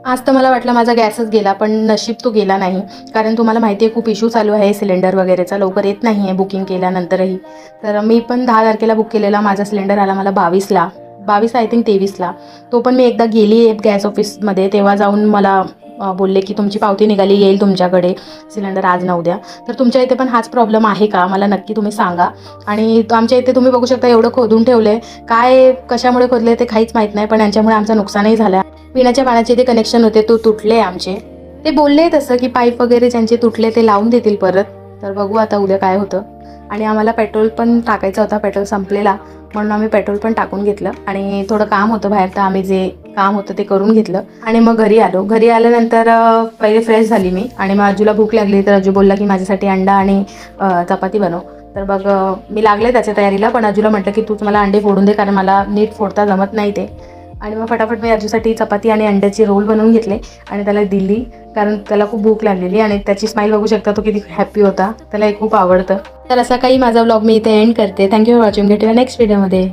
आज तर मला वाटलं माझा गॅसच गेला, पण नशीब तो गेला नाही. कारण तुम्हाला माहिती आहे खूप इश्यू चालू आहे सिलेंडर वगैरेचा, लवकर येत नाही आहे बुकिंग केल्यानंतरही. तर मी पण 10 तारखेला बुक केलेला, माझा सिलेंडर आला मला 22ला, 22 आय थिंक 23ला. तो पण मी एकदा गेली आहे गॅस ऑफिसमध्ये, तेव्हा जाऊन मला बोलले की तुमची पावती निघाली, येईल तुमच्याकडे सिलेंडर आज ना उद्या. तर तुमच्या इथे पण हाच प्रॉब्लेम आहे का, मला नक्की तुम्ही सांगा. आणि आमच्या इथे तुम्ही बघू शकता एवढं खोदून ठेवलं आहे, काय कशामुळे खोदले ते काहीच माहीत नाही, पण यांच्यामुळे आमचं नुकसानही झालं. पिण्याच्या पाण्याचे ते कनेक्शन होते तो तुटले आमचे. ते बोलले तसं की पाईप वगैरे ज्यांचे तुटले ते लावून देतील परत. तर बघू आता उद्या काय होतं. आणि आम्हाला पेट्रोल पण टाकायचा होता, पेट्रोल संपलेला, म्हणून आम्ही पेट्रोल पण टाकून घेतलं. आणि थोडं काम होतं बाहेर, तर आम्ही जे काम होतं ते करून घेतलं आणि मग घरी आलो. घरी आल्यानंतर पहिले फ्रेश झाली मी आणि मग अजूला भूक लागली, तर अजू बोलला की माझ्यासाठी अंडा आणि चपाती बनव. तर मग मी लागले त्याच्या तयारीला, पण अजूला म्हटलं की तूच मला अंडे फोडून दे, कारण मला नीट फोडता जमत नाही ते. आणि मग फटाफट मी अजूसाठी चपाती आणि अंड्याची रोल बनवून घेतले आणि त्याला दिली, कारण त्याला खूप भूक लागलेली. आणि त्याची स्माईल बघू शकता, तो किती हॅप्पी होता, त्याला हे खूप आवडतं. तर असा काही माझा व्लॉग मी इथे एंड करते. Thank you for watching. भेटूया नेक्स्ट व्हिडिओमध्ये.